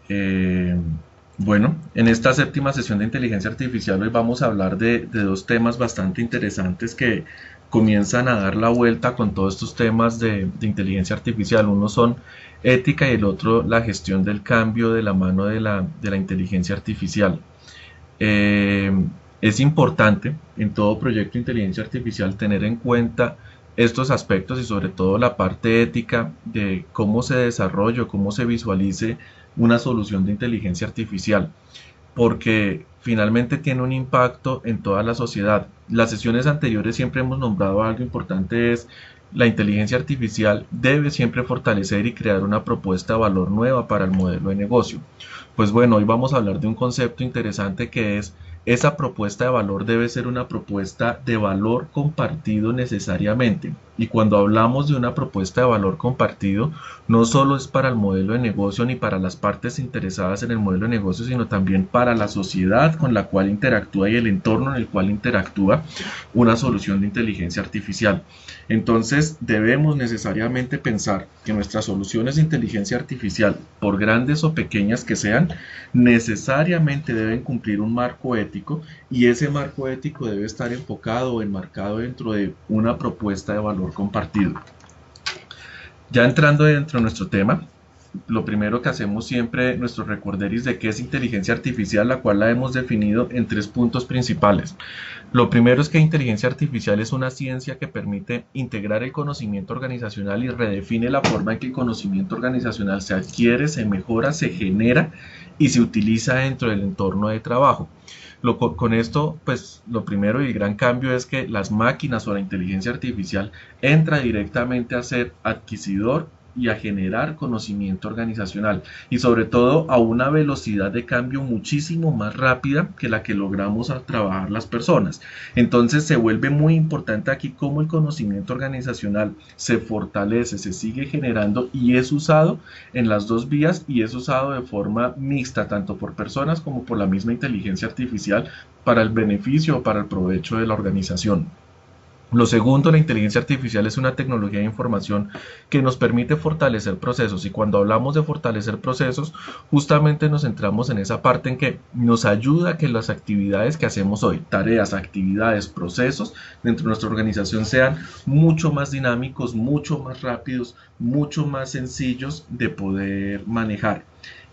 Eh, bueno, en esta séptima sesión de inteligencia artificial hoy vamos a hablar de dos temas bastante interesantes que comienzan a dar la vuelta con todos estos temas de inteligencia artificial. Uno son ética y el otro la gestión del cambio de la mano de la inteligencia artificial. Eh, es importante en todo proyecto de inteligencia artificial tener en cuenta estos aspectos y sobre todo la parte ética de cómo se desarrolla, cómo se visualice una solución de inteligencia artificial, porque finalmente tiene un impacto en toda la sociedad. Las sesiones anteriores siempre hemos nombrado algo importante, es la inteligencia artificial debe siempre fortalecer y crear una propuesta de valor nueva para el modelo de negocio. Pues bueno, hoy vamos a hablar de un concepto interesante que es esa propuesta de valor debe ser una propuesta de valor compartido necesariamente. Y cuando hablamos de una propuesta de valor compartido, no solo es para el modelo de negocio ni para las partes interesadas en el modelo de negocio, sino también para la sociedad con la cual interactúa y el entorno en el cual interactúa una solución de inteligencia artificial. Entonces debemos necesariamente pensar que nuestras soluciones de inteligencia artificial, por grandes o pequeñas que sean, necesariamente deben cumplir un marco ético y ese marco ético debe estar enfocado o enmarcado dentro de una propuesta de valor compartido. Ya entrando dentro de nuestro tema, lo primero que hacemos siempre, nuestro recorderis de qué es inteligencia artificial, la cual la hemos definido en tres puntos principales. Lo primero es que inteligencia artificial es una ciencia que permite integrar el conocimiento organizacional y redefine la forma en que el conocimiento organizacional se adquiere, se mejora, se genera y se utiliza dentro del entorno de trabajo. Con esto, pues lo primero y el gran cambio es que las máquinas o la inteligencia artificial entra directamente a ser adquisidor y a generar conocimiento organizacional y sobre todo a una velocidad de cambio muchísimo más rápida que la que logramos al trabajar las personas. Entonces se vuelve muy importante aquí cómo el conocimiento organizacional se fortalece, se sigue generando y es usado en las dos vías y es usado de forma mixta tanto por personas como por la misma inteligencia artificial para el beneficio o para el provecho de la organización. Lo segundo, la inteligencia artificial es una tecnología de información que nos permite fortalecer procesos y cuando hablamos de fortalecer procesos, justamente nos centramos en esa parte en que nos ayuda a que las actividades que hacemos hoy, tareas, actividades, procesos dentro de nuestra organización sean mucho más dinámicos, mucho más rápidos, mucho más sencillos de poder manejar.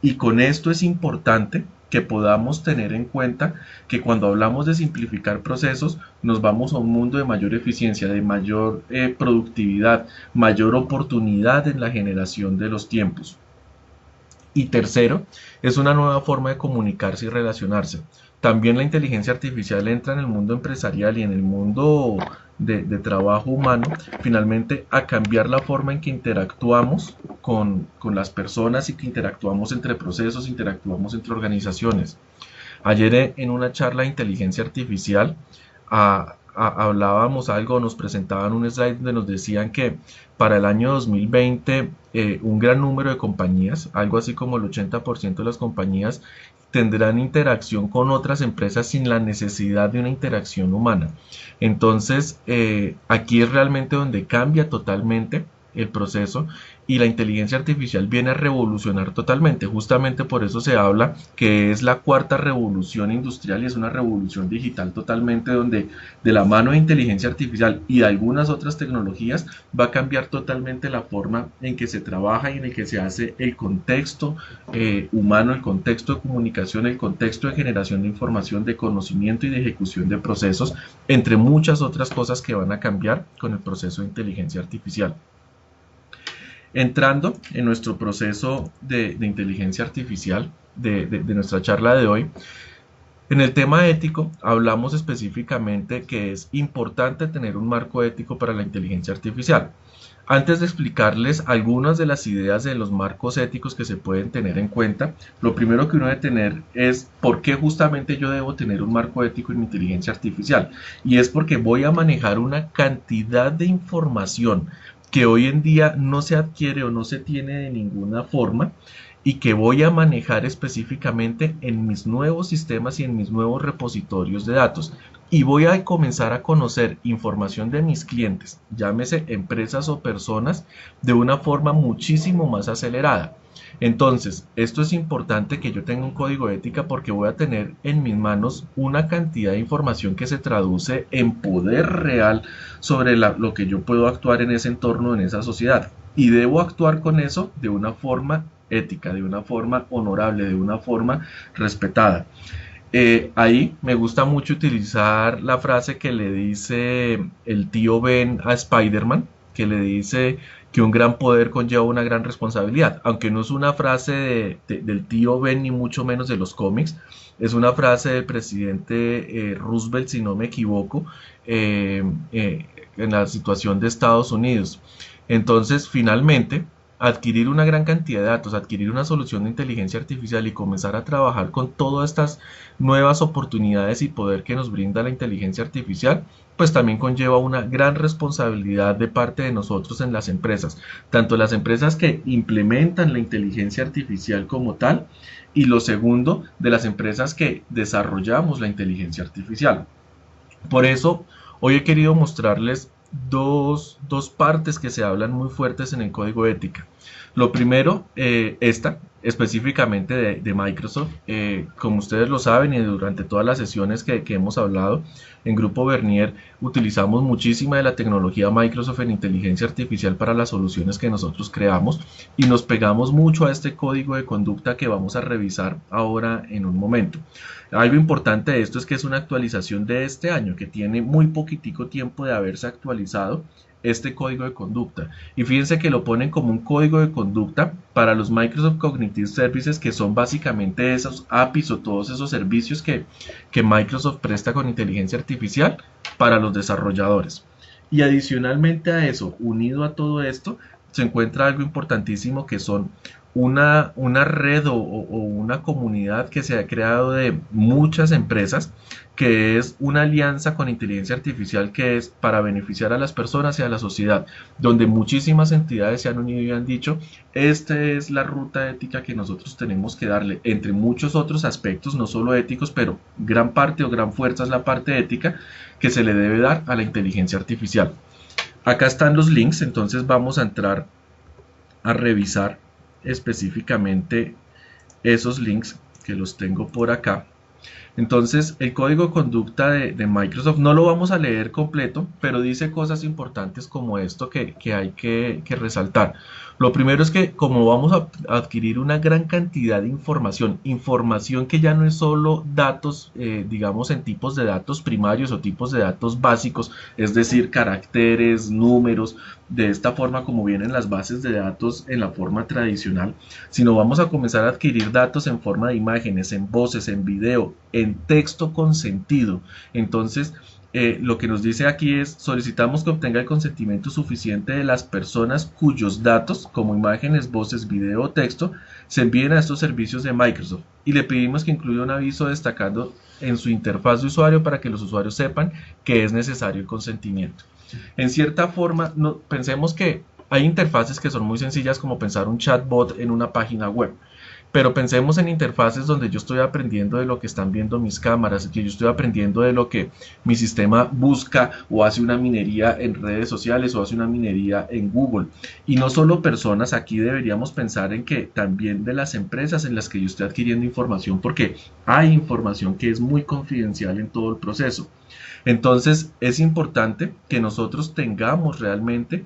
Y con esto es importante que podamos tener en cuenta que cuando hablamos de simplificar procesos, nos vamos a un mundo de mayor eficiencia, de mayor productividad, mayor oportunidad en la generación de los tiempos. Y tercero, es una nueva forma de comunicarse y relacionarse. También la inteligencia artificial entra en el mundo empresarial y en el mundo de trabajo humano, finalmente a cambiar la forma en que interactuamos con las personas y que interactuamos entre procesos, interactuamos entre organizaciones. Ayer en una charla de inteligencia artificial hablábamos algo, nos presentaban un slide donde nos decían que para el año 2020 un gran número de compañías, algo así como el 80% de las compañías, tendrán interacción con otras empresas sin la necesidad de una interacción humana. Entonces, aquí es realmente donde cambia totalmente el proceso y la inteligencia artificial viene a revolucionar totalmente. Justamente por eso se habla que es la cuarta revolución industrial y es una revolución digital totalmente donde de la mano de inteligencia artificial y de algunas otras tecnologías va a cambiar totalmente la forma en que se trabaja y en el que se hace el contexto humano, el contexto de comunicación, el contexto de generación de información, de conocimiento y de ejecución de procesos, entre muchas otras cosas que van a cambiar con el proceso de inteligencia artificial. Entrando en nuestro proceso de inteligencia artificial de nuestra charla de hoy, en el tema ético hablamos específicamente que es importante tener un marco ético para la inteligencia artificial. Antes de explicarles algunas de las ideas de los marcos éticos que se pueden tener en cuenta, lo primero que uno debe tener es por qué justamente yo debo tener un marco ético en mi inteligencia artificial. Y es porque voy a manejar una cantidad de información que hoy en día no se adquiere o no se tiene de ninguna forma y que voy a manejar específicamente en mis nuevos sistemas y en mis nuevos repositorios de datos. y voy a comenzar a conocer información de mis clientes, llámese empresas o personas, de una forma muchísimo más acelerada. Entonces, esto es importante que yo tenga un código de ética porque voy a tener en mis manos una cantidad de información que se traduce en poder real sobre lo que yo puedo actuar en ese entorno, en esa sociedad. Y debo actuar con eso de una forma ética, de una forma honorable, de una forma respetada. Ahí me gusta mucho utilizar la frase que le dice el tío Ben a Spider-Man, que le dice que un gran poder conlleva una gran responsabilidad, aunque no es una frase del tío Ben ni mucho menos de los cómics, es una frase del presidente Roosevelt, si no me equivoco, eh, eh, en la situación de Estados Unidos. Entonces, finalmente, adquirir una gran cantidad de datos, adquirir una solución de inteligencia artificial y comenzar a trabajar con todas estas nuevas oportunidades y poder que nos brinda la inteligencia artificial, pues también conlleva una gran responsabilidad de parte de nosotros en las empresas, tanto las empresas que implementan la inteligencia artificial como tal, y lo segundo, de las empresas que desarrollamos la inteligencia artificial. Por eso, hoy he querido mostrarles dos partes que se hablan muy fuertes en el código de ética. Lo primero, esta, específicamente de Microsoft, como ustedes lo saben y durante todas las sesiones que hemos hablado en Grupo Bernier, utilizamos muchísima de la tecnología Microsoft en inteligencia artificial para las soluciones que nosotros creamos y nos pegamos mucho a este código de conducta que vamos a revisar ahora en un momento. Algo importante de esto es que es una actualización de este año, que tiene muy poquitico tiempo de haberse actualizado este código de conducta. Y fíjense que lo ponen como un código de conducta para los Microsoft Cognitive Services, que son básicamente esos APIs o todos esos servicios que Microsoft presta con inteligencia artificial para los desarrolladores. Y adicionalmente a eso, unido a todo esto, se encuentra algo importantísimo que son una red o una comunidad que se ha creado de muchas empresas, que es una alianza con inteligencia artificial que es para beneficiar a las personas y a la sociedad, donde muchísimas entidades se han unido y han dicho, esta es la ruta ética que nosotros tenemos que darle, entre muchos otros aspectos, no solo éticos, pero gran parte o gran fuerza es la parte ética que se le debe dar a la inteligencia artificial. Acá están los links, entonces vamos a entrar a revisar específicamente esos links que los tengo por acá. Entonces, el código de conducta de Microsoft no lo vamos a leer completo, pero dice cosas importantes como esto que hay que resaltar. Lo primero es que como vamos a adquirir una gran cantidad de información, información que ya no es solo datos, digamos, en tipos de datos primarios o tipos de datos básicos, es decir, caracteres, números, de esta forma como vienen las bases de datos en la forma tradicional, sino vamos a comenzar a adquirir datos en forma de imágenes, en voces, en video, en texto con sentido. Entonces, lo que nos dice aquí es, solicitamos que obtenga el consentimiento suficiente de las personas cuyos datos, como imágenes, voces, video o texto, se envíen a estos servicios de Microsoft y le pedimos que incluya un aviso destacando en su interfaz de usuario para que los usuarios sepan que es necesario el consentimiento. En cierta forma, no, pensemos que hay interfaces que son muy sencillas como pensar un chatbot en una página web. Pero pensemos en interfaces donde yo estoy aprendiendo de lo que están viendo mis cámaras, que yo estoy aprendiendo de lo que mi sistema busca o hace una minería en redes sociales o hace una minería en Google. Y no solo personas, aquí deberíamos pensar en que también de las empresas en las que yo estoy adquiriendo información, porque hay información que es muy confidencial en todo el proceso. Entonces es importante que nosotros tengamos realmente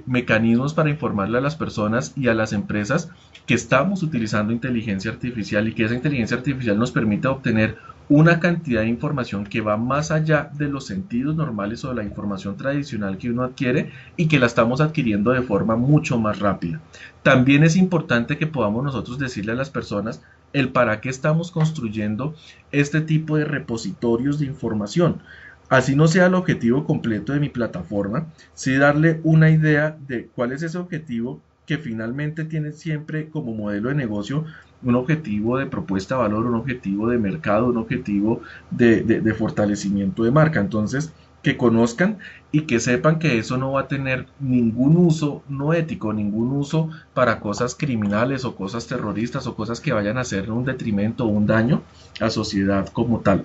mecanismos para informarle a las personas y a las empresas que estamos utilizando inteligencia artificial y que esa inteligencia artificial nos permite obtener una cantidad de información que va más allá de los sentidos normales o de la información tradicional que uno adquiere y que la estamos adquiriendo de forma mucho más rápida. También es importante que podamos nosotros decirle a las personas el para qué estamos construyendo este tipo de repositorios de información. Así no sea el objetivo completo de mi plataforma, sí darle una idea de cuál es ese objetivo que finalmente tiene siempre como modelo de negocio un objetivo de propuesta de valor, un objetivo de mercado, un objetivo de fortalecimiento de marca. Entonces, que conozcan y que sepan que eso no va a tener ningún uso no ético, ningún uso para cosas criminales o cosas terroristas o cosas que vayan a hacer un detrimento o un daño a sociedad como tal.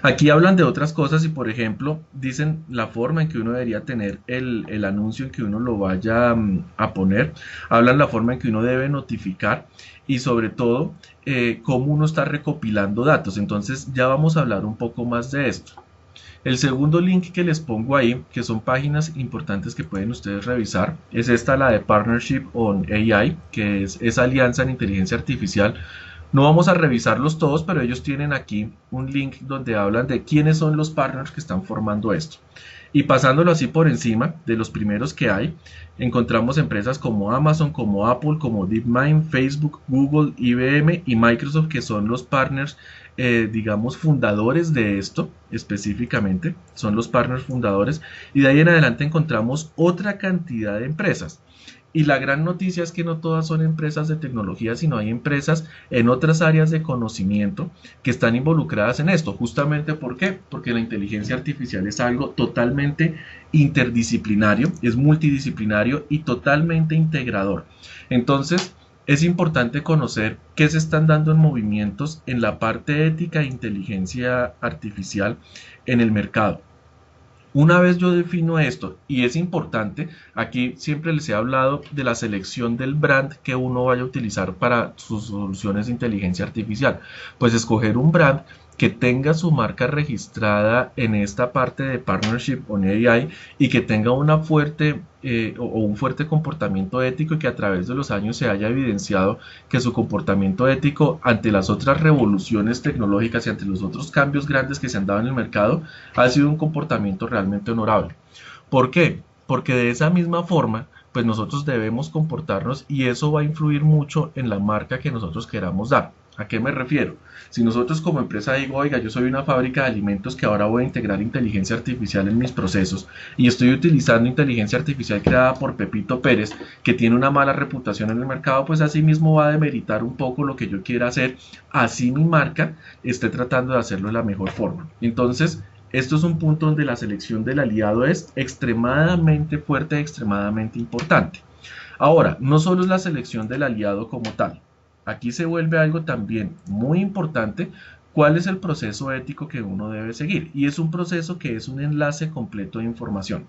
Aquí hablan de otras cosas y, por ejemplo, dicen la forma en que uno debería tener el anuncio en que uno lo vaya a poner, hablan la forma en que uno debe notificar y sobre todo cómo uno está recopilando datos. Entonces ya vamos a hablar un poco más de esto. El segundo link que les pongo ahí, que son páginas importantes que pueden ustedes revisar, es esta, la de Partnership on AI, que es esa alianza en inteligencia artificial. No vamos a revisarlos todos, pero ellos tienen aquí un link donde hablan de quiénes son los partners que están formando esto. Y pasándolo así por encima de los primeros que hay, encontramos empresas como Amazon, como Apple, como DeepMind, Facebook, Google, IBM y Microsoft, que son los partners, digamos, fundadores de esto específicamente, son los partners fundadores. Y de ahí en adelante encontramos otra cantidad de empresas. Y la gran noticia es que no todas son empresas de tecnología, sino hay empresas en otras áreas de conocimiento que están involucradas en esto. Justamente ¿por qué? Porque la inteligencia artificial es algo totalmente interdisciplinario, es multidisciplinario y totalmente integrador. Entonces, es importante conocer qué se están dando en movimientos en la parte ética e inteligencia artificial en el mercado. Una vez yo defino esto, y es importante, aquí siempre les he hablado de la selección del brand que uno vaya a utilizar para sus soluciones de inteligencia artificial. Pues escoger un brand que tenga su marca registrada en esta parte de Partnership on AI y que tenga una fuerte o un fuerte comportamiento ético y que a través de los años se haya evidenciado que su comportamiento ético ante las otras revoluciones tecnológicas y ante los otros cambios grandes que se han dado en el mercado ha sido un comportamiento realmente honorable. ¿Por qué? Porque de esa misma forma pues nosotros debemos comportarnos y eso va a influir mucho en la marca que nosotros queramos dar. ¿A qué me refiero? Si nosotros como empresa digo, oiga, yo soy una fábrica de alimentos que ahora voy a integrar inteligencia artificial en mis procesos y estoy utilizando inteligencia artificial creada por Pepito Pérez, que tiene una mala reputación en el mercado, pues así mismo va a demeritar un poco lo que yo quiera hacer, así mi marca esté tratando de hacerlo de la mejor forma. Entonces, esto es un punto donde la selección del aliado es extremadamente fuerte, extremadamente importante. Ahora, no solo es la selección del aliado como tal, aquí se vuelve algo también muy importante, cuál es el proceso ético que uno debe seguir. Y es un proceso que es un enlace completo de información.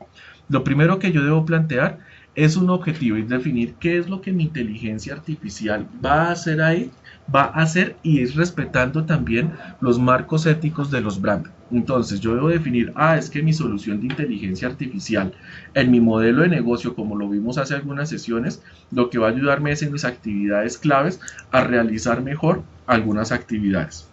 Lo primero que yo debo plantear es un objetivo y definir qué es lo que mi inteligencia artificial va a hacer ahí, va a hacer y es respetando también los marcos éticos de los brands. Entonces yo debo definir, es que mi solución de inteligencia artificial en mi modelo de negocio, como lo vimos hace algunas sesiones, lo que va a ayudarme es en mis actividades claves a realizar mejor algunas actividades.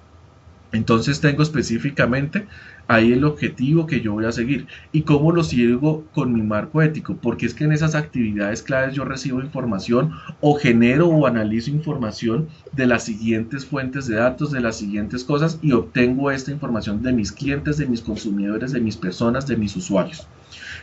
Entonces tengo específicamente ahí el objetivo que yo voy a seguir y cómo lo sigo con mi marco ético, porque es que en esas actividades claves yo recibo información o genero o analizo información de las siguientes fuentes de datos, de las siguientes cosas y obtengo esta información de mis clientes, de mis consumidores, de mis personas, de mis usuarios.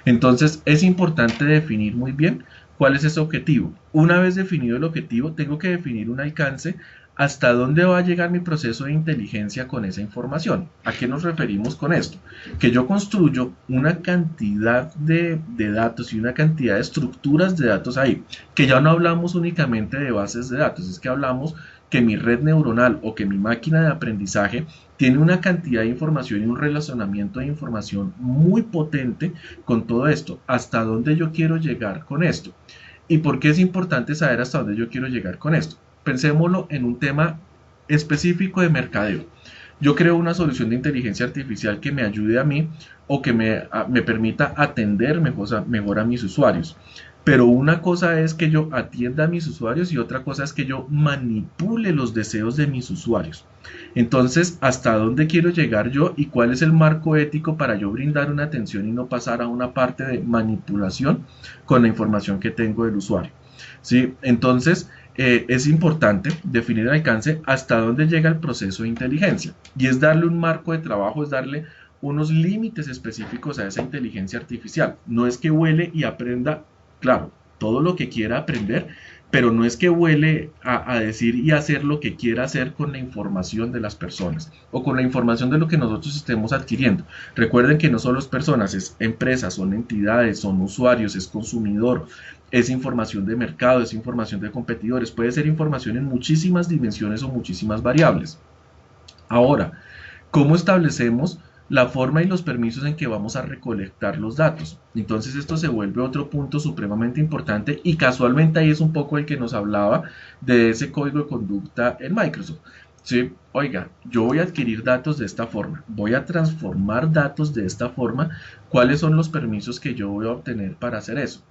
Entonces es importante definir muy bien cuál es ese objetivo. Una vez definido el objetivo, tengo que definir un alcance hasta dónde va a llegar mi proceso de inteligencia con esa información. ¿A qué nos referimos con esto? Que yo construyo una cantidad de datos y una cantidad de estructuras de datos ahí, que ya no hablamos únicamente de bases de datos, es que hablamos que mi red neuronal o que mi máquina de aprendizaje tiene una cantidad de información y un relacionamiento de información muy potente con todo esto. ¿Hasta dónde yo quiero llegar con esto? ¿Y por qué es importante saber hasta dónde yo quiero llegar con esto? Pensémoslo en un tema específico de mercadeo. Yo creo una solución de inteligencia artificial que me ayude a mí o que me permita atender mejor a mis usuarios. Pero una cosa es que yo atienda a mis usuarios y otra cosa es que yo manipule los deseos de mis usuarios. Entonces, ¿hasta dónde quiero llegar yo y cuál es el marco ético para yo brindar una atención y no pasar a una parte de manipulación con la información que tengo del usuario? ¿Sí? Entonces, es importante definir el alcance hasta dónde llega el proceso de inteligencia y es darle un marco de trabajo, es darle unos límites específicos a esa inteligencia artificial. No es que vuele y aprenda, claro, todo lo que quiera aprender, pero no es que vuele a decir y hacer lo que quiera hacer con la información de las personas o con la información de lo que nosotros estemos adquiriendo. Recuerden que no solo es personas, es empresas, son entidades, son usuarios, es consumidor, es información de mercado, es información de competidores, puede ser información en muchísimas dimensiones o muchísimas variables. Ahora, ¿cómo establecemos la forma y los permisos en que vamos a recolectar los datos. Entonces esto se vuelve otro punto supremamente importante y casualmente ahí es un poco el que nos hablaba de ese código de conducta en Microsoft. Sí, oiga, yo voy a adquirir datos de esta forma, voy a transformar datos de esta forma, ¿cuáles son los permisos que yo voy a obtener para hacer eso?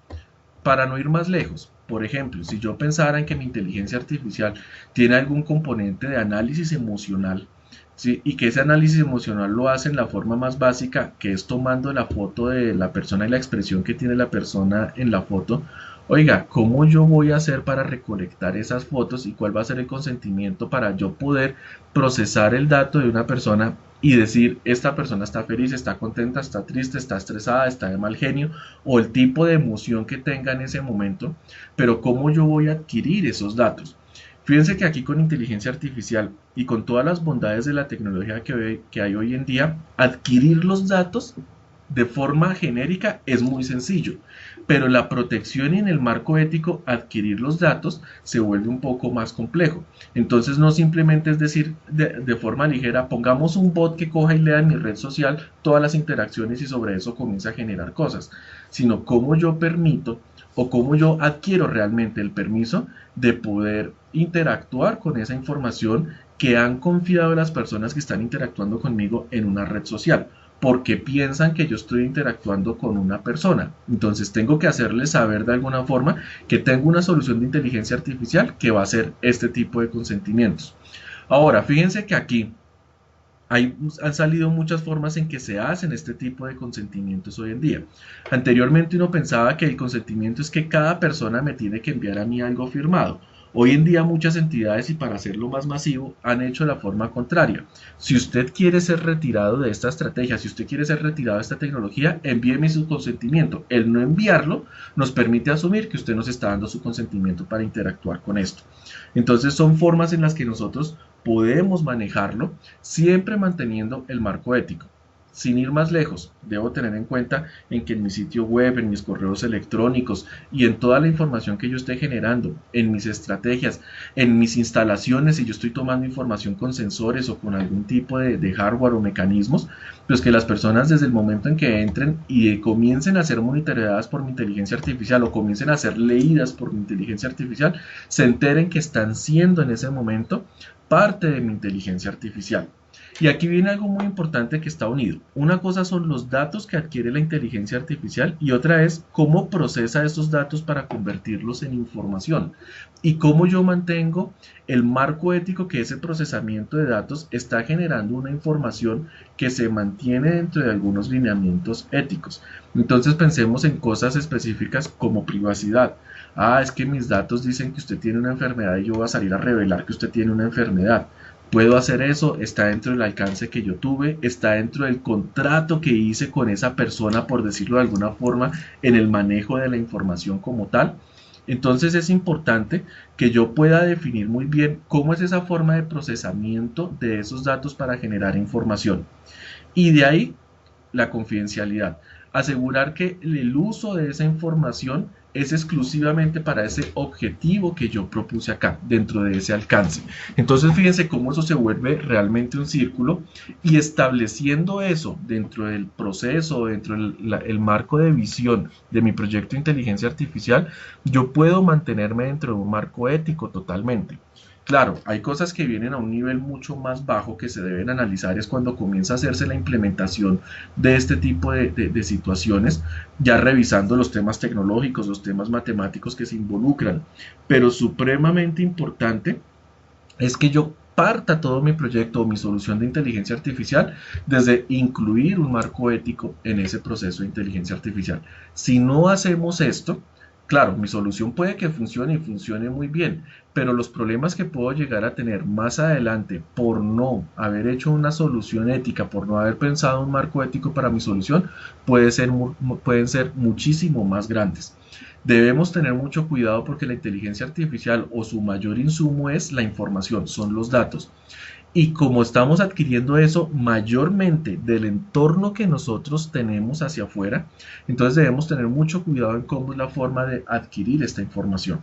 Para no ir más lejos, por ejemplo, si yo pensara en que mi inteligencia artificial tiene algún componente de análisis emocional, ¿sí? Y que ese análisis emocional lo hace en la forma más básica, que es tomando la foto de la persona y la expresión que tiene la persona en la foto, oiga, ¿cómo yo voy a hacer para recolectar esas fotos y cuál va a ser el consentimiento para yo poder procesar el dato de una persona y decir, esta persona está feliz, está contenta, está triste, está estresada, está de mal genio, o el tipo de emoción que tenga en ese momento, pero cómo yo voy a adquirir esos datos? Fíjense que aquí con inteligencia artificial y con todas las bondades de la tecnología que hay hoy en día, adquirir los datos de forma genérica es muy sencillo, pero la protección y en el marco ético adquirir los datos se vuelve un poco más complejo. Entonces no simplemente es decir de forma ligera, pongamos un bot que coja y lea en mi red social todas las interacciones y sobre eso comienza a generar cosas, sino cómo yo permito o cómo yo adquiero realmente el permiso de poder interactuar con esa información que han confiado las personas que están interactuando conmigo en una red social, porque piensan que yo estoy interactuando con una persona. Entonces tengo que hacerles saber de alguna forma que tengo una solución de inteligencia artificial que va a hacer este tipo de consentimientos. Ahora, fíjense que aquí han salido muchas formas en que se hacen este tipo de consentimientos hoy en día. Anteriormente uno pensaba que el consentimiento es que cada persona me tiene que enviar a mí algo firmado. Hoy en día muchas entidades, y para hacerlo más masivo, han hecho la forma contraria. Si usted quiere ser retirado de esta estrategia, si usted quiere ser retirado de esta tecnología, envíeme su consentimiento. El no enviarlo nos permite asumir que usted nos está dando su consentimiento para interactuar con esto. Entonces son formas en las que nosotros podemos manejarlo, siempre manteniendo el marco ético. Sin ir más lejos, debo tener en cuenta en que en mi sitio web, en mis correos electrónicos y en toda la información que yo esté generando, en mis estrategias, en mis instalaciones, si yo estoy tomando información con sensores o con algún tipo de hardware o mecanismos, pues que las personas desde el momento en que entren y comiencen a ser monitoreadas por mi inteligencia artificial o comiencen a ser leídas por mi inteligencia artificial, se enteren que están siendo en ese momento parte de mi inteligencia artificial. Y aquí viene algo muy importante que está unido. Una cosa son los datos que adquiere la inteligencia artificial y otra es cómo procesa esos datos para convertirlos en información y cómo yo mantengo el marco ético que ese procesamiento de datos está generando una información que se mantiene dentro de algunos lineamientos éticos. Entonces pensemos en cosas específicas como privacidad. Ah, es que mis datos dicen que usted tiene una enfermedad y yo voy a salir a revelar que usted tiene una enfermedad. Puedo hacer eso, está dentro del alcance que yo tuve, está dentro del contrato que hice con esa persona, por decirlo de alguna forma, en el manejo de la información como tal. Entonces es importante que yo pueda definir muy bien cómo es esa forma de procesamiento de esos datos para generar información. Y de ahí la confidencialidad. Asegurar que el uso de esa información es exclusivamente para ese objetivo que yo propuse acá, dentro de ese alcance. Entonces fíjense cómo eso se vuelve realmente un círculo y estableciendo eso dentro del proceso, dentro del marco de visión de mi proyecto de inteligencia artificial, yo puedo mantenerme dentro de un marco ético totalmente. Claro, hay cosas que vienen a un nivel mucho más bajo que se deben analizar, es cuando comienza a hacerse la implementación de este tipo de situaciones, ya revisando los temas tecnológicos, los temas matemáticos que se involucran. Pero supremamente importante es que yo parta todo mi proyecto o mi solución de inteligencia artificial desde incluir un marco ético en ese proceso de inteligencia artificial. Si no hacemos esto, claro, mi solución puede que funcione y funcione muy bien, pero los problemas que puedo llegar a tener más adelante por no haber hecho una solución ética, por no haber pensado un marco ético para mi solución, pueden ser muchísimo más grandes. Debemos tener mucho cuidado porque la inteligencia artificial o su mayor insumo es la información, son los datos. Y como estamos adquiriendo eso mayormente del entorno que nosotros tenemos hacia afuera, entonces debemos tener mucho cuidado en cómo es la forma de adquirir esta información.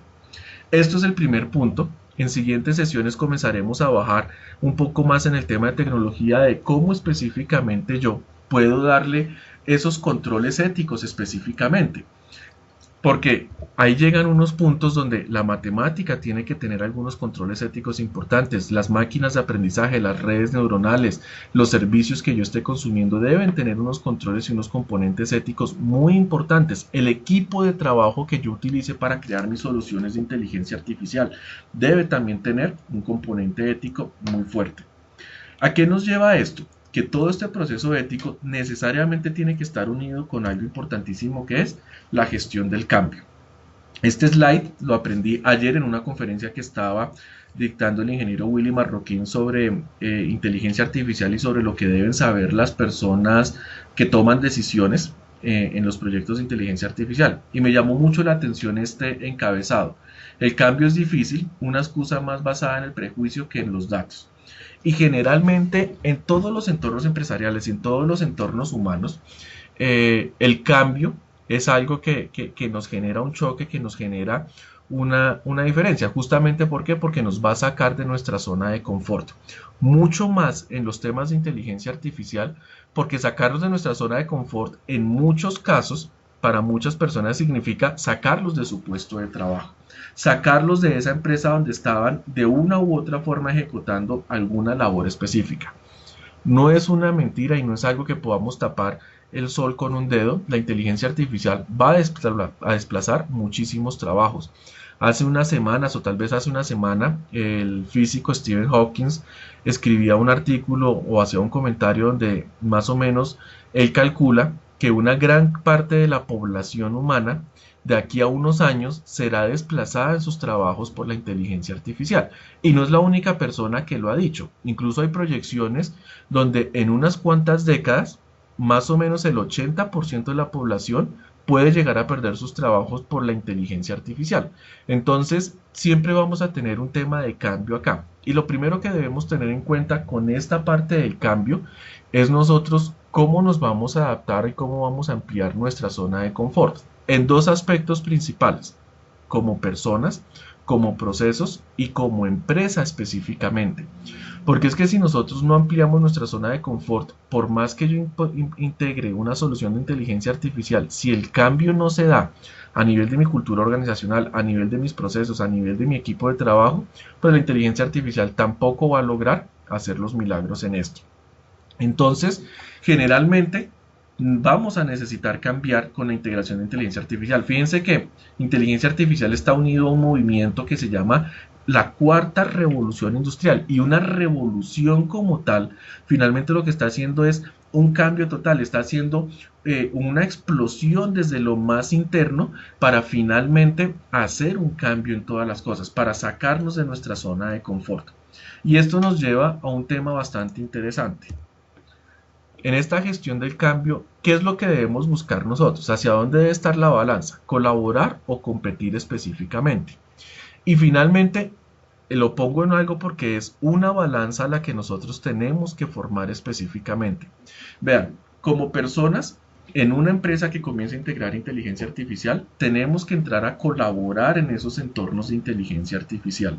Esto es el primer punto. En siguientes sesiones comenzaremos a bajar un poco más en el tema de tecnología, de cómo específicamente yo puedo darle esos controles éticos específicamente. Porque ahí llegan unos puntos donde la matemática tiene que tener algunos controles éticos importantes. Las máquinas de aprendizaje, las redes neuronales, los servicios que yo esté consumiendo deben tener unos controles y unos componentes éticos muy importantes. El equipo de trabajo que yo utilice para crear mis soluciones de inteligencia artificial debe también tener un componente ético muy fuerte. ¿A qué nos lleva esto? Que todo este proceso ético necesariamente tiene que estar unido con algo importantísimo, que es la gestión del cambio. Este slide lo aprendí ayer en una conferencia que estaba dictando el ingeniero Willy Marroquín sobre inteligencia artificial y sobre lo que deben saber las personas que toman decisiones en los proyectos de inteligencia artificial. Y me llamó mucho la atención este encabezado. El cambio es difícil, una excusa más basada en el prejuicio que en los datos. Y generalmente en todos los entornos empresariales y en todos los entornos humanos, el cambio es algo que nos genera un choque, que nos genera una diferencia. Justamente ¿por qué? Porque nos va a sacar de nuestra zona de confort. Mucho más en los temas de inteligencia artificial, porque sacarlos de nuestra zona de confort en muchos casos, para muchas personas significa sacarlos de su puesto de trabajo, sacarlos de esa empresa donde estaban de una u otra forma ejecutando alguna labor específica. No es una mentira y no es algo que podamos tapar el sol con un dedo. La inteligencia artificial va a desplazar muchísimos trabajos. Hace unas semanas, o tal vez hace una semana, el físico Stephen Hawking escribía un artículo o hacía un comentario donde más o menos él calcula que una gran parte de la población humana de aquí a unos años será desplazada en sus trabajos por la inteligencia artificial. Y no es la única persona que lo ha dicho. Incluso hay proyecciones donde en unas cuantas décadas, más o menos el 80% de la población puede llegar a perder sus trabajos por la inteligencia artificial. Entonces, siempre vamos a tener un tema de cambio acá. Y lo primero que debemos tener en cuenta con esta parte del cambio es nosotros cómo nos vamos a adaptar y cómo vamos a ampliar nuestra zona de confort en dos aspectos principales: como personas, como procesos y como empresa específicamente. Porque es que si nosotros no ampliamos nuestra zona de confort, por más que yo integre una solución de inteligencia artificial, si el cambio no se da a nivel de mi cultura organizacional, a nivel de mis procesos, a nivel de mi equipo de trabajo, pues la inteligencia artificial tampoco va a lograr hacer los milagros en esto. Entonces, generalmente vamos a necesitar cambiar con la integración de inteligencia artificial. Fíjense que inteligencia artificial está unido a un movimiento que se llama la cuarta revolución industrial, y una revolución como tal finalmente lo que está haciendo es un cambio total, está haciendo una explosión desde lo más interno para finalmente hacer un cambio en todas las cosas, para sacarnos de nuestra zona de confort. Y esto nos lleva a un tema bastante interesante. En esta gestión del cambio, ¿qué es lo que debemos buscar nosotros? ¿Hacia dónde debe estar la balanza? ¿Colaborar o competir específicamente? Y finalmente, lo pongo en algo porque es una balanza a la que nosotros tenemos que formar específicamente. Vean, como personas, en una empresa que comienza a integrar inteligencia artificial, tenemos que entrar a colaborar en esos entornos de inteligencia artificial.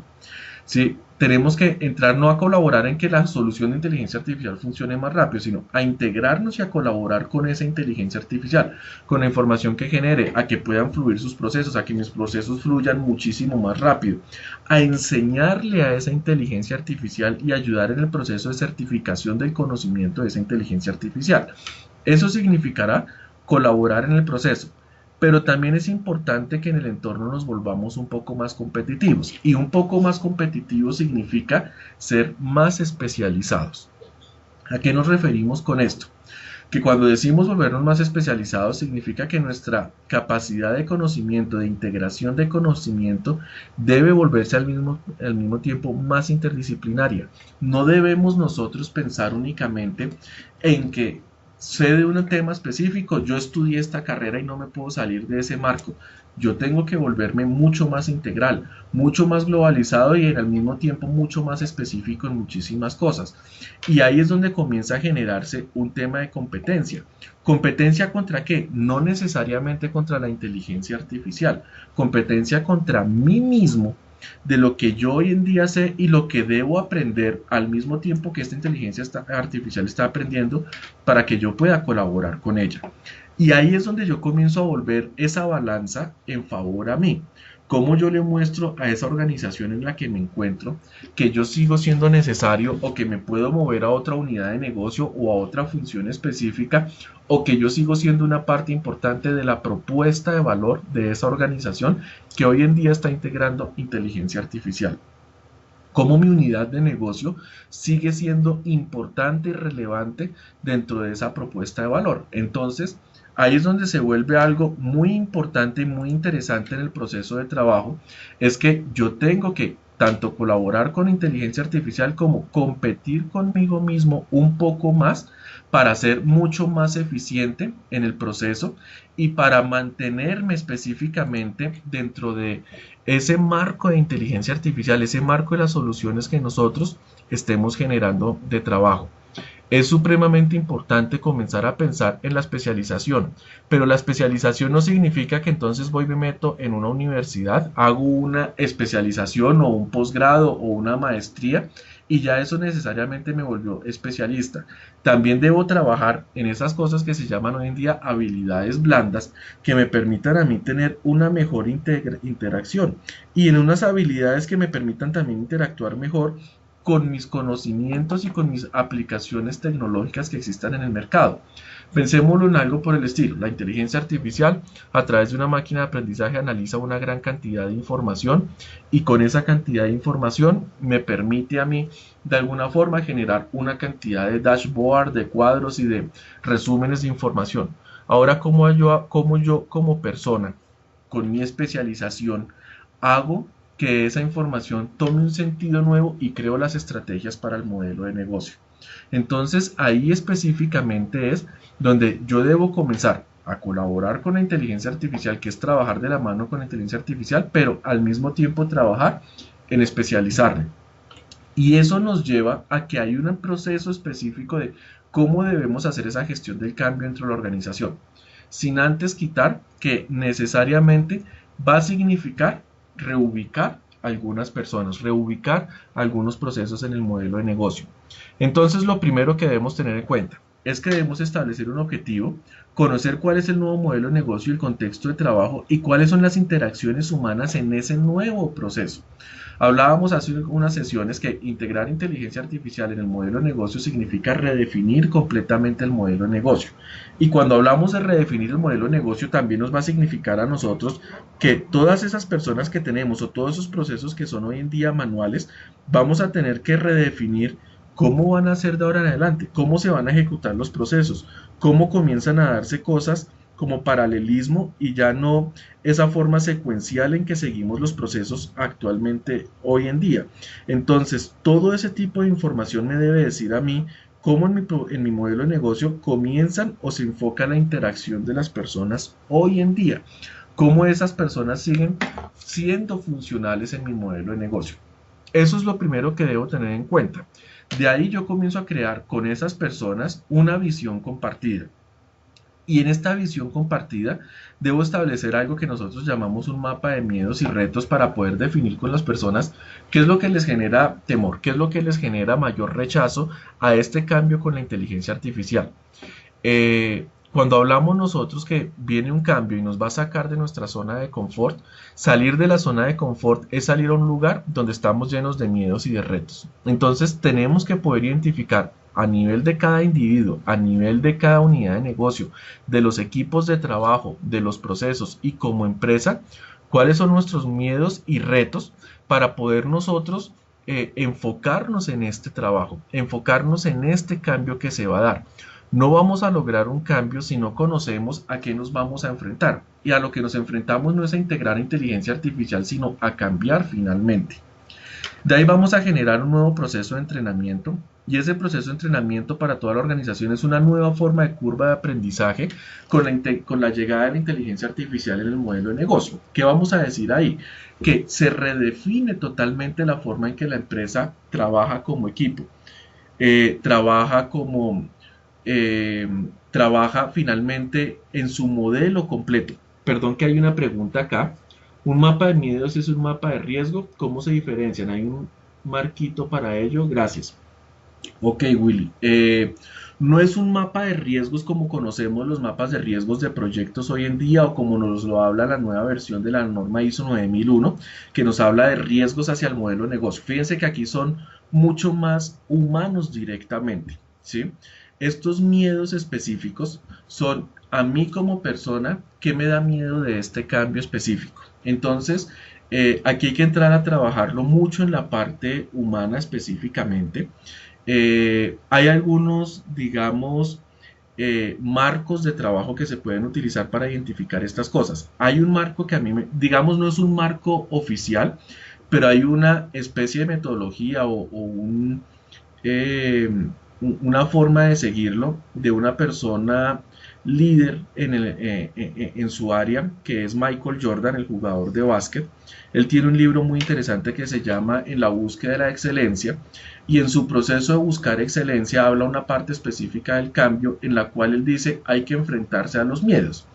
Sí, tenemos que entrar no a colaborar en que la solución de inteligencia artificial funcione más rápido, sino a integrarnos y a colaborar con esa inteligencia artificial, con la información que genere, a que puedan fluir sus procesos, a que mis procesos fluyan muchísimo más rápido, a enseñarle a esa inteligencia artificial y ayudar en el proceso de certificación del conocimiento de esa inteligencia artificial. Eso significará colaborar en el proceso. Pero también es importante que en el entorno nos volvamos un poco más competitivos. Y un poco más competitivos significa ser más especializados. ¿A qué nos referimos con esto? Que cuando decimos volvernos más especializados significa que nuestra capacidad de conocimiento, de integración de conocimiento, debe volverse al mismo tiempo más interdisciplinaria. No debemos nosotros pensar únicamente en que sé de un tema específico, yo estudié esta carrera y no me puedo salir de ese marco. yo tengo que volverme mucho más integral, mucho más globalizado y al mismo tiempo mucho más específico en muchísimas cosas. Y ahí es donde comienza a generarse un tema de competencia. ¿Competencia contra qué? No necesariamente contra la inteligencia artificial, competencia contra mí mismo, de lo que yo hoy en día sé y lo que debo aprender al mismo tiempo que esta inteligencia artificial está aprendiendo para que yo pueda colaborar con ella. Y ahí es donde yo comienzo a volver esa balanza en favor a mí. Cómo yo le muestro a esa organización en la que me encuentro que yo sigo siendo necesario o que me puedo mover a otra unidad de negocio o a otra función específica o que yo sigo siendo una parte importante de la propuesta de valor de esa organización que hoy en día está integrando inteligencia artificial. Cómo mi unidad de negocio sigue siendo importante y relevante dentro de esa propuesta de valor. Entonces, ahí es donde se vuelve algo muy importante y muy interesante en el proceso de trabajo, es que yo tengo que tanto colaborar con inteligencia artificial como competir conmigo mismo un poco más para ser mucho más eficiente en el proceso y para mantenerme específicamente dentro de ese marco de inteligencia artificial, ese marco de las soluciones que nosotros estemos generando de trabajo. Es supremamente importante comenzar a pensar en la especialización, pero la especialización no significa que entonces voy y me meto en una universidad, hago una especialización o un posgrado o una maestría y ya eso necesariamente me volvió especialista. También debo trabajar en esas cosas que se llaman hoy en día habilidades blandas que me permitan a mí tener una mejor interacción y en unas habilidades que me permitan también interactuar mejor con mis conocimientos y con mis aplicaciones tecnológicas que existan en el mercado. Pensémoslo en algo por el estilo. La inteligencia artificial a través de una máquina de aprendizaje analiza una gran cantidad de información y con esa cantidad de información me permite a mí de alguna forma generar una cantidad de dashboard, de cuadros y de resúmenes de información. Ahora, cómo yo como persona, con mi especialización, hago que esa información tome un sentido nuevo y creo las estrategias para el modelo de negocio? Entonces ahí específicamente es donde yo debo comenzar a colaborar con la inteligencia artificial, que es trabajar de la mano con la inteligencia artificial, pero al mismo tiempo trabajar en especializarme. Y eso nos lleva a que hay un proceso específico de cómo debemos hacer esa gestión del cambio dentro de la organización, sin antes quitar que necesariamente va a significar reubicar algunas personas, reubicar algunos procesos en el modelo de negocio. Entonces, lo primero que debemos tener en cuenta es que debemos establecer un objetivo, conocer cuál es el nuevo modelo de negocio y el contexto de trabajo y cuáles son las interacciones humanas en ese nuevo proceso. Hablábamos hace unas sesiones que integrar inteligencia artificial en el modelo de negocio significa redefinir completamente el modelo de negocio. Y cuando hablamos de redefinir el modelo de negocio, también nos va a significar a nosotros que todas esas personas que tenemos o todos esos procesos que son hoy en día manuales, vamos a tener que redefinir cómo van a ser de ahora en adelante, cómo se van a ejecutar los procesos, cómo comienzan a darse cosas como paralelismo y ya no esa forma secuencial en que seguimos los procesos actualmente hoy en día. Entonces, todo ese tipo de información me debe decir a mí cómo en mi modelo de negocio comienzan o se enfoca la interacción de las personas hoy en día, cómo esas personas siguen siendo funcionales en mi modelo de negocio. Eso es lo primero que debo tener en cuenta. De ahí yo comienzo a crear con esas personas una visión compartida. Y en esta visión compartida debo establecer algo que nosotros llamamos un mapa de miedos y retos para poder definir con las personas qué es lo que les genera temor, qué es lo que les genera mayor rechazo a este cambio con la inteligencia artificial. Cuando hablamos nosotros que viene un cambio y nos va a sacar de nuestra zona de confort, salir de la zona de confort es salir a un lugar donde estamos llenos de miedos y de retos. Entonces tenemos que poder identificar a nivel de cada individuo, a nivel de cada unidad de negocio, de los equipos de trabajo, de los procesos y como empresa, cuáles son nuestros miedos y retos para poder nosotros enfocarnos en este trabajo, enfocarnos en este cambio que se va a dar. No vamos a lograr un cambio si no conocemos a qué nos vamos a enfrentar. Y a lo que nos enfrentamos no es a integrar inteligencia artificial, sino a cambiar finalmente. De ahí vamos a generar un nuevo proceso de entrenamiento y ese proceso de entrenamiento para toda la organización es una nueva forma de curva de aprendizaje con la llegada de la inteligencia artificial en el modelo de negocio. ¿Qué vamos a decir ahí? Que se redefine totalmente la forma en que la empresa trabaja como equipo, trabaja como, eh, trabaja finalmente en su modelo completo. Perdón que hay una pregunta acá. ¿Un mapa de miedos es un mapa de riesgo? ¿Cómo se diferencian? ¿Hay un marquito para ello? Gracias. Ok, Willy. No es un mapa de riesgos como conocemos los mapas de riesgos de proyectos hoy en día o como nos lo habla la nueva versión de la norma ISO 9001, que nos habla de riesgos hacia el modelo de negocio. Fíjense que aquí son mucho más humanos directamente, ¿sí? Estos miedos específicos son a mí como persona, ¿qué me da miedo de este cambio específico? Entonces, aquí hay que entrar a trabajarlo mucho en la parte humana específicamente. Hay algunos, digamos, marcos de trabajo que se pueden utilizar para identificar estas cosas. Hay un marco que a mí, digamos, no es un marco oficial, pero hay una especie de metodología eh, una forma de seguirlo de una persona líder en su área, que es Michael Jordan, el jugador de básquet. Él tiene un libro muy interesante que se llama En la búsqueda de la excelencia, y en su proceso de buscar excelencia habla una parte específica del cambio en la cual él dice hay que enfrentarse a los miedos.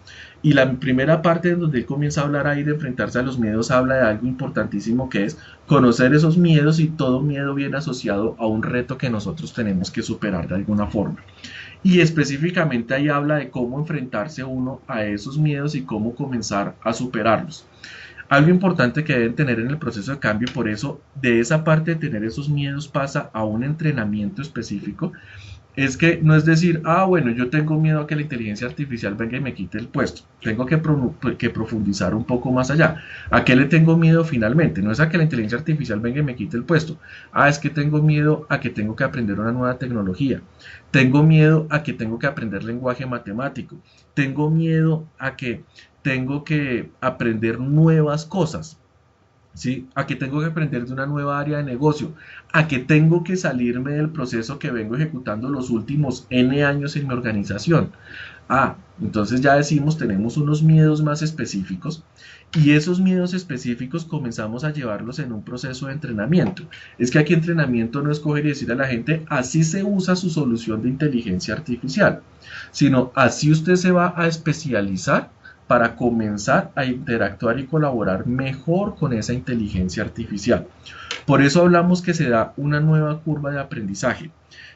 Y la primera parte en donde él comienza a hablar ahí de enfrentarse a los miedos habla de algo importantísimo que es conocer esos miedos, y todo miedo viene asociado a un reto que nosotros tenemos que superar de alguna forma. Y específicamente ahí habla de cómo enfrentarse uno a esos miedos y cómo comenzar a superarlos. Algo importante que deben tener en el proceso de cambio, por eso de esa parte de tener esos miedos pasa a un entrenamiento específico, es que no es decir, ah, bueno, yo tengo miedo a que la inteligencia artificial venga y me quite el puesto. Tengo que profundizar un poco más allá. ¿A qué le tengo miedo finalmente? No es a que la inteligencia artificial venga y me quite el puesto. Ah, es que tengo miedo a que tengo que aprender una nueva tecnología. Tengo miedo a que tengo que aprender lenguaje matemático. Tengo miedo a que tengo que aprender nuevas cosas. ¿Sí? A que tengo que aprender de una nueva área de negocio, a que tengo que salirme del proceso que vengo ejecutando los últimos N años en mi organización. Ah, entonces ya decimos, tenemos unos miedos más específicos, y esos miedos específicos comenzamos a llevarlos en un proceso de entrenamiento. Es que aquí entrenamiento no es coger y decir a la gente, así se usa su solución de inteligencia artificial, sino así usted se va a especializar para comenzar a interactuar y colaborar mejor con esa inteligencia artificial. Por eso hablamos que se da una nueva curva de aprendizaje.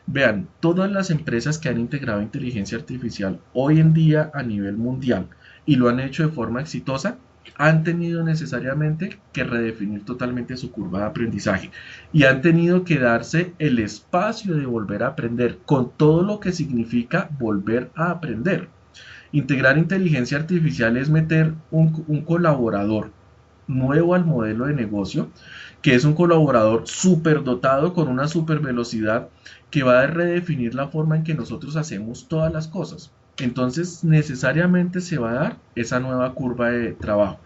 Vean, todas las empresas que han integrado inteligencia artificial hoy en día a nivel mundial y lo han hecho de forma exitosa, han tenido necesariamente que redefinir totalmente su curva de aprendizaje y han tenido que darse el espacio de volver a aprender con todo lo que significa volver a aprender. Integrar inteligencia artificial es meter un colaborador nuevo al modelo de negocio, que es un colaborador superdotado con una super velocidad que va a redefinir la forma en que nosotros hacemos todas las cosas. Entonces necesariamente se va a dar esa nueva curva de trabajo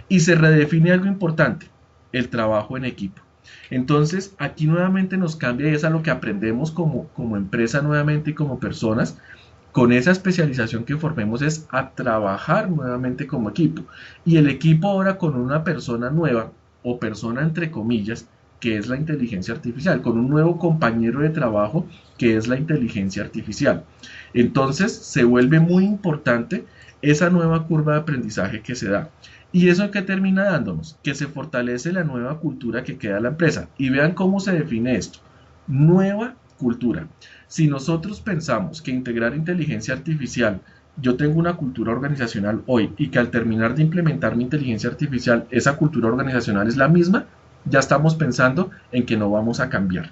y se redefine algo importante, el trabajo en equipo. Entonces aquí nuevamente nos cambia y es a lo que aprendemos como empresa nuevamente y como personas. Con esa especialización que formemos es a trabajar nuevamente como equipo. Y el equipo ahora con una persona nueva, o persona entre comillas, que es la inteligencia artificial, con un nuevo compañero de trabajo que es la inteligencia artificial. Entonces se vuelve muy importante esa nueva curva de aprendizaje que se da. ¿Y eso qué termina dándonos? Que se fortalece la nueva cultura que queda en la empresa. Y vean cómo se define esto. Nueva cultura. Si nosotros pensamos que integrar inteligencia artificial, yo tengo una cultura organizacional hoy y que al terminar de implementar mi inteligencia artificial, esa cultura organizacional es la misma, ya estamos pensando en que no vamos a cambiar.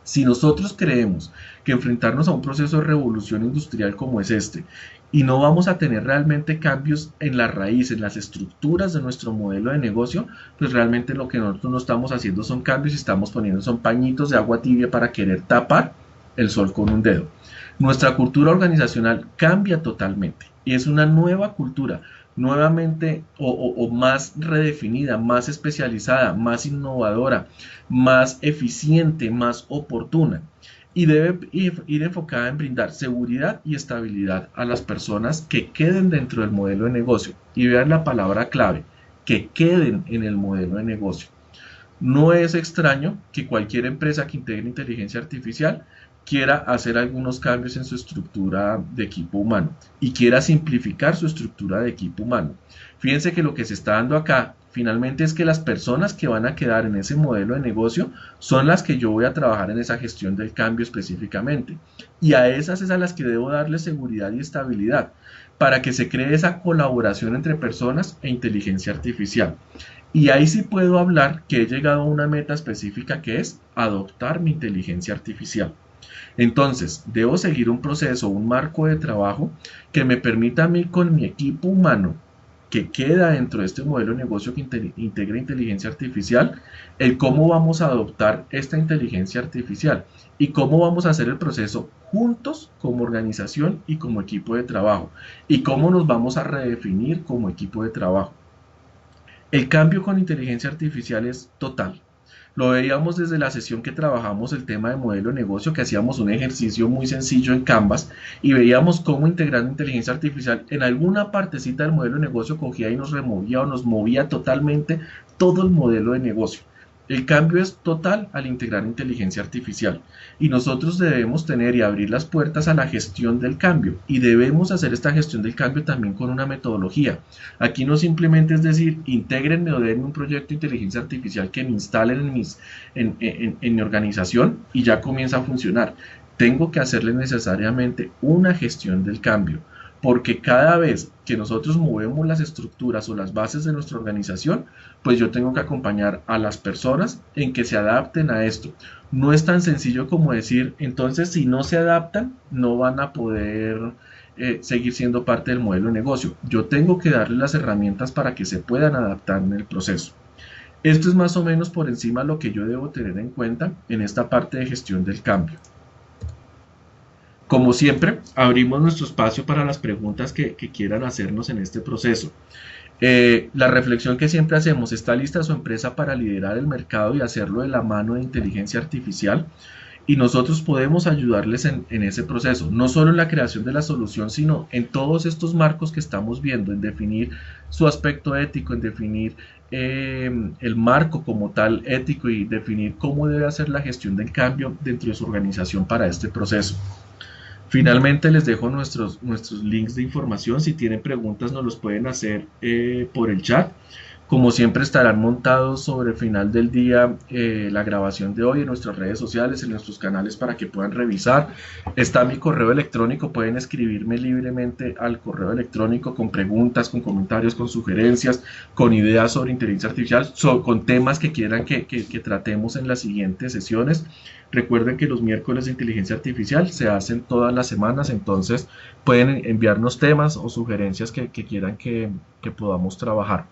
Si nosotros creemos que enfrentarnos a un proceso de revolución industrial como es este, y no vamos a tener realmente cambios en la raíz, en las estructuras de nuestro modelo de negocio, pues realmente lo que nosotros no estamos haciendo son cambios y estamos poniendo son pañitos de agua tibia para querer tapar el sol con un dedo. Nuestra cultura organizacional cambia totalmente y es una nueva cultura nuevamente o más redefinida, más especializada, más innovadora, más eficiente, más oportuna. Y debe ir enfocada en brindar seguridad y estabilidad a las personas que queden dentro del modelo de negocio. Y vean la palabra clave, que queden en el modelo de negocio. No es extraño que cualquier empresa que integre inteligencia artificial quiera hacer algunos cambios en su estructura de equipo humano y quiera simplificar su estructura de equipo humano. Fíjense que lo que se está dando acá finalmente es que las personas que van a quedar en ese modelo de negocio son las que yo voy a trabajar en esa gestión del cambio específicamente. Y a esas es a las que debo darle seguridad y estabilidad para que se cree esa colaboración entre personas e inteligencia artificial. Y ahí sí puedo hablar que he llegado a una meta específica que es adoptar mi inteligencia artificial. Entonces, debo seguir un proceso, un marco de trabajo que me permita a mí con mi equipo humano que queda dentro de este modelo de negocio que integra inteligencia artificial, el cómo vamos a adoptar esta inteligencia artificial y cómo vamos a hacer el proceso juntos como organización y como equipo de trabajo y cómo nos vamos a redefinir como equipo de trabajo. El cambio con inteligencia artificial es total. Lo veíamos desde la sesión que trabajamos el tema de modelo de negocio, que hacíamos un ejercicio muy sencillo en Canvas y veíamos cómo integrando inteligencia artificial en alguna partecita del modelo de negocio cogía y nos removía o nos movía totalmente todo el modelo de negocio. El cambio es total al integrar inteligencia artificial y nosotros debemos tener y abrir las puertas a la gestión del cambio y debemos hacer esta gestión del cambio también con una metodología. Aquí no simplemente es decir, intégrenme o denme un proyecto de inteligencia artificial que me instalen en mi organización y ya comienza a funcionar. Tengo que hacerle necesariamente una gestión del cambio porque cada vez que nosotros movemos las estructuras o las bases de nuestra organización, pues yo tengo que acompañar a las personas en que se adapten a esto. No es tan sencillo como decir, entonces si no se adaptan, no van a poder seguir siendo parte del modelo de negocio. Yo tengo que darles las herramientas para que se puedan adaptar en el proceso. Esto es más o menos por encima lo que yo debo tener en cuenta en esta parte de gestión del cambio. Como siempre, abrimos nuestro espacio para las preguntas que quieran hacernos en este proceso. La reflexión que siempre hacemos, ¿está lista su empresa para liderar el mercado y hacerlo de la mano de inteligencia artificial? Y nosotros podemos ayudarles en ese proceso, no solo en la creación de la solución, sino en todos estos marcos que estamos viendo, en definir su aspecto ético, en definir el marco como tal ético y definir cómo debe hacer la gestión del cambio dentro de su organización para este proceso. Finalmente les dejo nuestros links de información. Si tienen preguntas nos los pueden hacer por el chat. Como siempre estarán montados sobre el final del día la grabación de hoy en nuestras redes sociales, en nuestros canales para que puedan revisar. Está mi correo electrónico, pueden escribirme libremente al correo electrónico con preguntas, con comentarios, con sugerencias, con ideas sobre inteligencia artificial, con temas que quieran que tratemos en las siguientes sesiones. Recuerden que los miércoles de inteligencia artificial se hacen todas las semanas, entonces pueden enviarnos temas o sugerencias que quieran que podamos trabajar.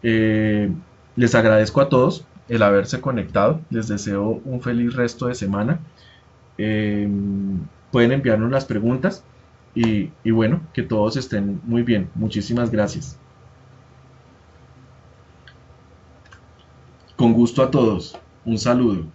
Les agradezco a todos el haberse conectado. Les deseo un feliz resto de semana. Pueden enviarnos las preguntas y bueno, que todos estén muy bien. Muchísimas gracias. Con gusto a todos. Un saludo.